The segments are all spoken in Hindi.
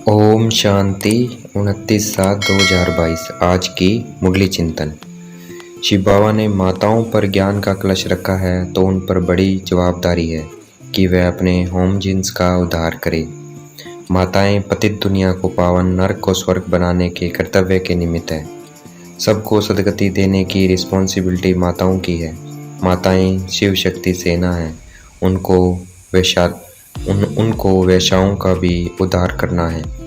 ओम शांति 29/7/2022। आज की मुरली चिंतन। शिव बाबा ने माताओं पर ज्ञान का कलश रखा है तो उन पर बड़ी जवाबदारी है कि वह अपने होम जिन्स का उद्धार करें। माताएं पतित दुनिया को पावन, नरक को स्वर्ग बनाने के कर्तव्य के निमित्त है। सबको सदगति देने की रिस्पॉन्सिबिलिटी माताओं की है। माताएं शिव शक्ति सेना हैं। उनको वैश्याओं का भी उद्धार करना है।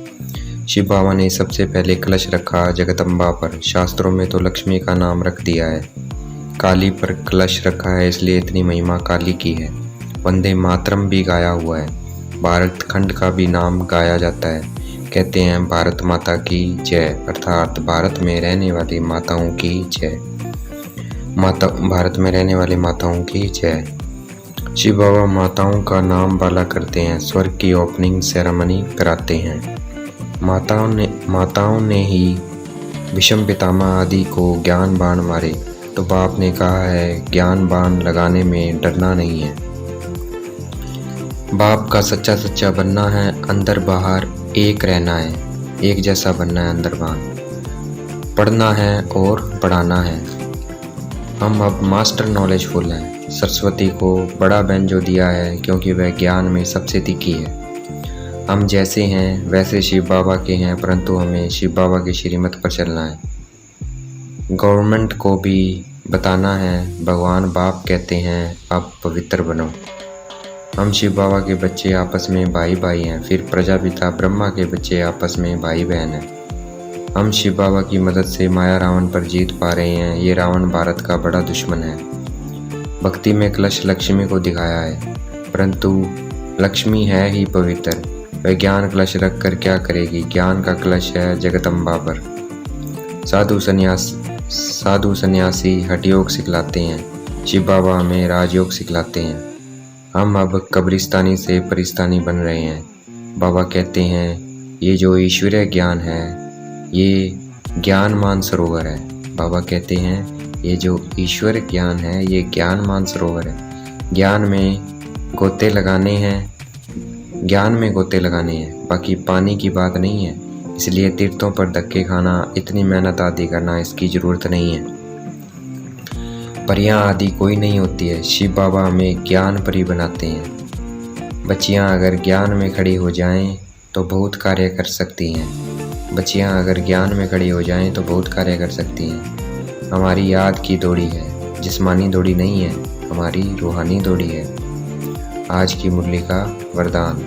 शिव बाबा ने सबसे पहले कलश रखा जगदम्बा पर। शास्त्रों में तो लक्ष्मी का नाम रख दिया है। काली पर कलश रखा है, इसलिए इतनी महिमा काली की है। वंदे मातरम भी गाया हुआ है। भारत खंड का भी नाम गाया जाता है। कहते हैं भारत माता की जय, अर्थात भारत में रहने वाली माताओं की जय। भारत में रहने वाली माताओं की जय। शिव बाबा माताओं का नाम बाला करते हैं, स्वर्ग की ओपनिंग सेरेमनी कराते हैं। माताओं ने ही विषम पितामह आदि को ज्ञान बाण मारे, तो बाप ने कहा है ज्ञान बाण लगाने में डरना नहीं है। बाप का सच्चा बनना है, अंदर बाहर एक रहना है, एक जैसा बनना है अंदर बाहर, पढ़ना है और पढ़ाना है। हम अब मास्टर नॉलेजफुल हैं। सरस्वती को बड़ा बेंजो दिया है क्योंकि वह ज्ञान में सबसे तीखी है। हम जैसे हैं वैसे शिव बाबा के हैं, परंतु हमें शिव बाबा की श्रीमत पर चलना है। गवर्नमेंट को भी बताना है, भगवान बाप कहते हैं अब पवित्र बनो। हम शिव बाबा के बच्चे आपस में भाई भाई हैं, फिर प्रजापिता ब्रह्मा के बच्चे आपस में भाई बहन हैं। हम शिव बाबा की मदद से माया रावण पर जीत पा रहे हैं। ये रावण भारत का बड़ा दुश्मन है। भक्ति में कलश लक्ष्मी को दिखाया है, परंतु लक्ष्मी है ही पवित्र। वह ज्ञान कलश रख कर क्या करेगी? ज्ञान का कलश है जगदम्बा पर। साधु सन्यासी हठयोग सिखलाते हैं, शिव बाबा हमें राजयोग सिखलाते हैं। हम अब कब्रिस्तानी से परिस्तानी बन रहे हैं। बाबा कहते हैं ये जो ईश्वरीय ज्ञान है ये ज्ञान मान सरोवर है। बाबा कहते हैं ये जो ईश्वर ज्ञान है ये ज्ञान मान सरोवर है। ज्ञान में गोते लगाने हैं, बाकी पानी की बात नहीं है। इसलिए तीर्थों पर धक्के खाना, इतनी मेहनत आदि करना, इसकी ज़रूरत नहीं है। परियां आदि कोई नहीं होती है। शिव बाबा हमें ज्ञान परी बनाते हैं। बच्चियां अगर ज्ञान में खड़ी हो जाएं तो बहुत कार्य कर सकती हैं। हमारी याद की दौड़ी है, जिस्मानी दौड़ी नहीं है, हमारी रूहानी दौड़ी है। आज की मुरली का वरदान।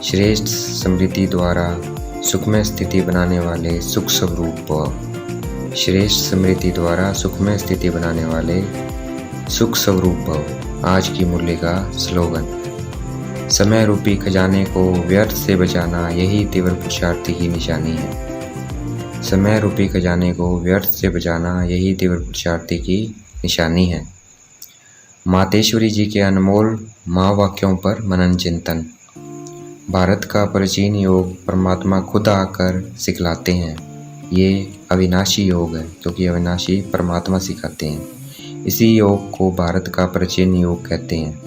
श्रेष्ठ स्मृति द्वारा सुखमय स्थिति बनाने वाले सुख स्वरूप भव। श्रेष्ठ स्मृति द्वारा सुखमय स्थिति बनाने वाले सुख स्वरूप भव। आज की मुरली का स्लोगन। समय रूपी खजाने को व्यर्थ से बचाना यही तीव्र पुरुषार्थी की निशानी है। समय रूपी खजाने को व्यर्थ से बचाना यही तीव्र पुरुषार्थी की निशानी है। मातेश्वरी जी के अनमोल महावाक्यों पर मनन चिंतन। भारत का प्राचीन योग परमात्मा खुद आकर सिखलाते हैं। ये अविनाशी योग है क्योंकि अविनाशी परमात्मा सिखाते हैं। इसी योग को भारत का प्राचीन योग कहते हैं।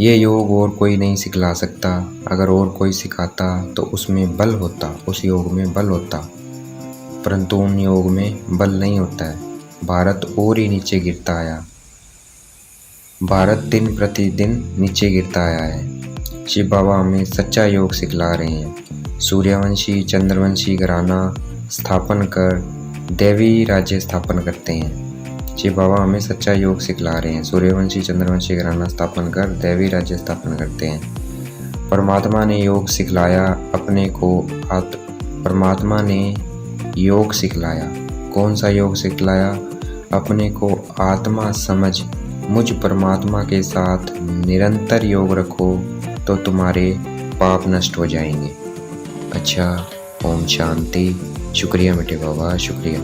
ये योग और कोई नहीं सिखला सकता। अगर और कोई सिखाता तो उसमें बल होता, उस योग में बल होता, परंतु उन योग में बल नहीं होता है। भारत और ही नीचे गिरता आया। भारत दिन प्रतिदिन नीचे गिरता आया है। शिव बाबा हमें सच्चा योग सिखला रहे हैं। सूर्यवंशी चंद्रवंशी घराना स्थापन कर दैवी राज्य स्थापन करते हैं। शिव बाबा हमें सच्चा योग सिखला रहे हैं। सूर्यवंशी चंद्रवंशी घराना स्थापन कर दैवी राज्य स्थापन करते हैं। परमात्मा ने योग सिखलाया अपने को। परमात्मा ने योग सिखलाया। कौन सा योग सिखलाया? अपने को आत्मा समझ मुझ परमात्मा के साथ निरंतर योग रखो तो तुम्हारे पाप नष्ट हो जाएंगे। अच्छा, ओम शांति। शुक्रिया बेटे बाबा, शुक्रिया।